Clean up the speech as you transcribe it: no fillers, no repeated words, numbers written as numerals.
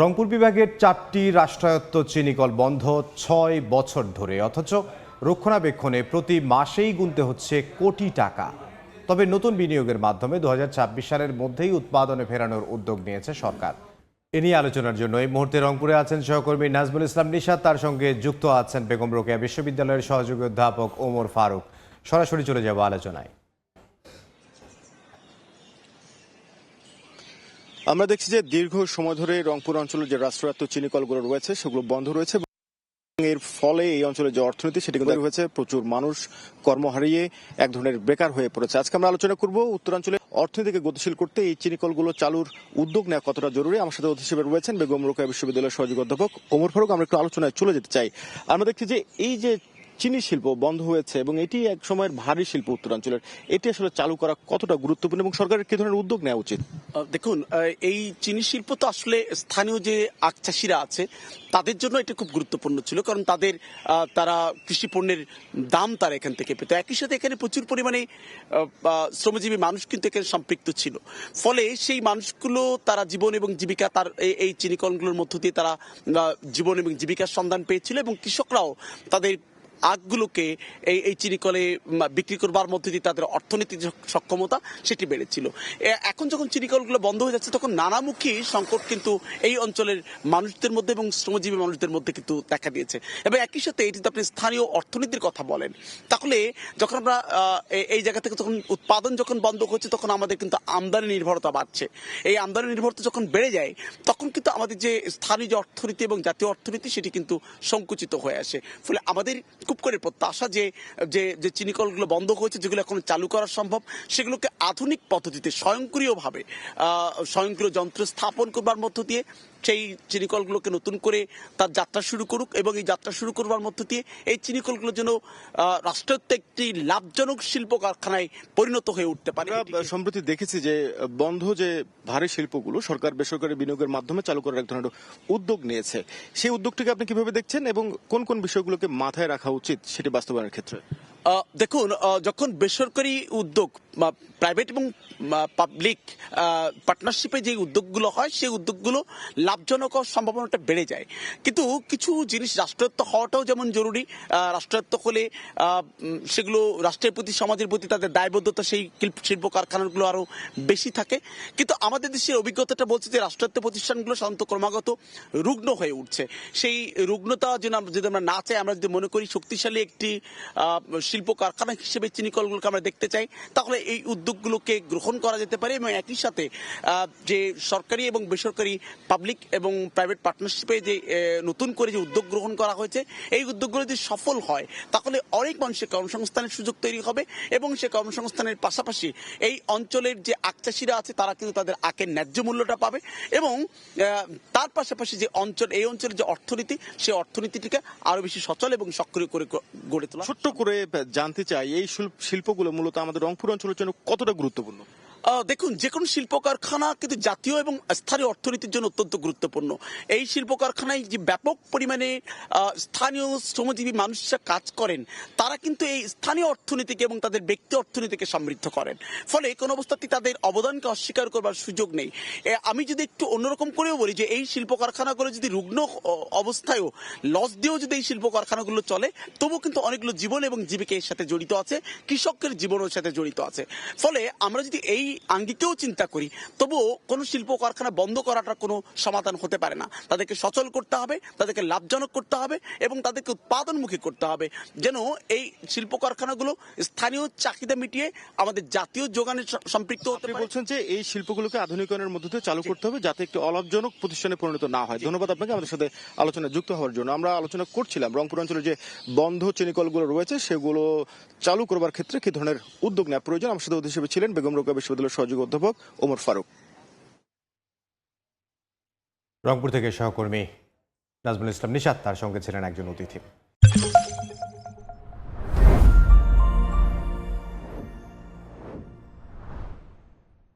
রংপুর বিভাগের 4টি রাষ্ট্রায়ত্ত চিনিকল বন্ধ 6 বছর ধরে, অথচ রক্ষণাবেক্ষণে প্রতি মাসেই গুনতে হচ্ছে কোটি টাকা। তবে নতুন বিনিয়োগের মাধ্যমে 2026 সালের মধ্যেই উৎপাদনে ফেরানোর উদ্যোগ নিয়েছে সরকার। এ নিয়ে আলোচনার জন্য এই মুহূর্তে রংপুরে আছেন সহকর্মী নাজমুল ইসলাম নিশাত, তার সঙ্গে যুক্ত আছেন বেগম রোকেয়া বিশ্ববিদ্যালয়ের সহযোগী অধ্যাপক ওমর ফারুক। সরাসরি চলে যাব আলোচনায়। আমরা দেখছি যে দীর্ঘ সময় ধরে রংপুর অঞ্চলের যে রাষ্ট্রায়ত্ত চিনিকলগুলো রয়েছে সেগুলো বন্ধ রয়েছে। এর ফলে এই অঞ্চলের যে অর্থনীতি সেটি কিন্তু হয়েছে, প্রচুর মানুষ কর্ম হারিয়ে এক ধরনের বেকার হয়ে পড়েছে। আজকে আমরা আলোচনা করব উত্তরাঞ্চলে অর্থনীতিকে গতিশীল করতে এই চিনিকলগুলো চালুর উদ্যোগ নেওয়া কতটা জরুরি। আমার সাথে অতিথি হিসেবে রয়েছেন বেগম রোকেয়া বিশ্ববিদ্যালয়ের সহযোগী অধ্যাপক ওমর ফারুক। আমরা একটু আলোচনায় চলে যেতে চাই। আমরা দেখছি যে এই যে চিনি শিল্প বন্ধ হয়েছে এবং এটি এক সময়ের ভারী শিল্প উত্তরাঞ্চলের, এটি আসলে চালু করা কতটা গুরুত্বপূর্ণ এবং সরকারের কি ধরনের উদ্যোগ নেওয়া উচিত? দেখুন, এই চিনি শিল্প তো আসলে স্থানীয় যে আখ চাষিরা আছে তাদের জন্য এটা খুব গুরুত্বপূর্ণ ছিল, কারণ তারা কৃষি পণ্যের দাম তারা এখান থেকে পেত। একই সাথে এখানে প্রচুর পরিমাণে শ্রমজীবী মানুষ কিন্তু এখানে সম্পৃক্ত ছিল। ফলে সেই মানুষগুলো তারা জীবন এবং জীবিকা এই চিনিকলগুলোর মধ্য দিয়ে তারা জীবন এবং জীবিকার সন্ধান পেয়েছিল, এবং কৃষকরাও তাদের আগগুলোকে এই চিনিকলে বিক্রি করবার মধ্যে দিয়ে তাদের অর্থনৈতিক সক্ষমতা সেটি বেড়েছিল। এখন যখন চিনিকলগুলো বন্ধ হয়ে যাচ্ছে তখন নানামুখী সংকট কিন্তু এই অঞ্চলের মানুষদের মধ্যে এবং শ্রমজীবী মানুষদের মধ্যে কিন্তু দেখা দিয়েছে। এবং একই সাথে এটি আপনি স্থানীয় অর্থনীতির কথা বলেন, তাহলে যখন আমরা এই জায়গা থেকে যখন উৎপাদন যখন বন্ধ হচ্ছে তখন আমাদের কিন্তু আমদানি নির্ভরতা বাড়ছে। এই আমদানি নির্ভরতা যখন বেড়ে যায় তখন কিন্তু আমাদের যে স্থানীয় যে অর্থনীতি এবং জাতীয় অর্থনীতি সেটি কিন্তু সংকুচিত হয়ে আসে। ফলে আমাদের খুব করে প্রত্যাশা যে যে চিনিকলগুলো বন্ধ হয়েছে, যেগুলো এখন চালু করা সম্ভব, সেগুলোকে আধুনিক পদ্ধতিতে স্বয়ংক্রিয়ভাবে স্বয়ংক্রিয় যন্ত্র স্থাপন করবার মধ্য দিয়ে সেই চিনিকলগুলোকে নতুন করে তার যাত্রা শুরু করুক, এবং এই যাত্রা শুরু করবার মধ্য দিয়ে এই চিনিকলগুলো যেন রাষ্ট্রায়ত্ত একটি লাভজনক শিল্প কারখানায় পরিণত হয়ে উঠতে পারে। সম্প্রতি দেখেছি যে বন্ধ যে ভারী শিল্পগুলো সরকার বেসরকারি বিনিয়োগের মাধ্যমে চালু করার এক ধরনের উদ্যোগ নিয়েছে। সেই উদ্যোগটিকে আপনি কিভাবে দেখছেন এবং কোন কোন বিষয়গুলোকে মাথায় রাখা উচিত সেটি বাস্তবায়নের ক্ষেত্রে? দেখুন, যখন বেসরকারি উদ্যোগ বা প্রাইভেট এবং পাবলিক পার্টনারশিপে যে উদ্যোগগুলো হয় সেই উদ্যোগগুলো লাভজনক হওয়ার সম্ভাবনাটা বেড়ে যায়। কিন্তু কিছু জিনিস রাষ্ট্রায়ত্ত হওয়াটাও যেমন জরুরি। রাষ্ট্রায়ত্ত হলে সেগুলো রাষ্ট্রের প্রতি, সমাজের প্রতি তাদের দায়বদ্ধতা সেই শিল্প কারখানাগুলো আরও বেশি থাকে। কিন্তু আমাদের দেশের অভিজ্ঞতাটা বলছে যে রাষ্ট্রায়ত্ত প্রতিষ্ঠানগুলো সাধারণত ক্রমাগত রুগ্ন হয়ে উঠছে। সেই রুগ্নতা যদি আমরা না চাই, আমরা যদি মনে করি শক্তিশালী একটি শিল্প কারখানা হিসেবে চিনিকলগুলোকে আমরা দেখতে চাই, তাহলে এই উদ্যোগগুলোকে গ্রহণ করা যেতে পারে। এবং একই সাথে যে সরকারি এবং বেসরকারি, পাবলিক এবং প্রাইভেট পার্টনারশিপে যে নতুন করে যে উদ্যোগ গ্রহণ করা হয়েছে, এই উদ্যোগগুলো যদি সফল হয় তাহলে অনেক মানুষের কর্মসংস্থানের সুযোগ তৈরি হবে, এবং সে কর্মসংস্থানের পাশাপাশি এই অঞ্চলের যে আখ চাষিরা আছে তারা কিন্তু তাদের আখের ন্যায্য মূল্যটা পাবে, এবং তার পাশাপাশি যে এই অঞ্চলের যে অর্থনীতি, সেই অর্থনীতিটিকে আরো বেশি সচল এবং সক্রিয় করে গড়ে তোলা। ছোট্ট করে জানতে চাই, এই শিল্পগুলো মূলত আমাদের রংপুর অঞ্চলের জন্য কতটা গুরুত্বপূর্ণ? দেখুন, যে কোনো শিল্প কারখানা কিন্তু জাতীয় এবং স্থানীয় অর্থনীতির জন্য অত্যন্ত গুরুত্বপূর্ণ। এই শিল্প কারখানায় যে ব্যাপক পরিমাণে স্থানীয় শ্রমজীবী মানুষরা কাজ করেন, তারা কিন্তু এই স্থানীয় অর্থনীতিকে এবং তাদের ব্যক্তি অর্থনীতিকে সমৃদ্ধ করেন। ফলে কোনো অবস্থাতেই তাদের অবদানকে অস্বীকার করবার সুযোগ নেই। আমি যদি একটু অন্যরকম করেও বলি যে এই শিল্প কারখানাগুলো যদি রুগ্ন অবস্থায়ও, লস দিয়েও যদি এই শিল্প কারখানাগুলো চলে, তবুও কিন্তু অনেকগুলো জীবন এবং জীবিকা এর সাথে জড়িত আছে, কৃষকের জীবনের সাথে জড়িত আছে। ফলে আমরা যদি এই আঙ্গিকেও চিন্তা করি, তবুও কোনো শিল্প কারখানা বন্ধ করাটা কোনো সমাধান হতে পারে না। তাদেরকে সচল করতে হবে, তাদেরকে লাভজনক করতে হবে, এবং তাদেরকে উৎপাদনমুখী করতে হবে, যেন এই শিল্প কারখানাগুলো স্থানীয় চাহিদা মিটিয়ে আমাদের জাতীয় যোগানে সম্পৃক্ত হতে পারে। বলছেন যে এই শিল্পগুলোকে আধুনিকরণের মধ্য দিয়ে চালু করতে হবে যাতে একটি অলাভজনক প্রতিষ্ঠানে পরিণত না হয়। ধন্যবাদ আপনাকে আমাদের সাথে আলোচনায় যুক্ত হওয়ার জন্য। আমরা আলোচনা করছিলাম রংপুর অঞ্চলে যে বন্ধ চিনিকলগুলো রয়েছে সেগুলো চালু করবার ক্ষেত্রে কি ধরনের উদ্যোগ নেওয়া প্রয়োজন। আমার সাথে অতিথি হিসেবে ছিলেন বেগম রোকেয়া বিশ্ববিদ্যালয়ের সহযোগী অধ্যাপক ওমর ফারুক। রংপুর থেকে সহকর্মী নাজমুল ইসলাম নিশাত, তার সঙ্গে ছিলেন একজন অতিথি।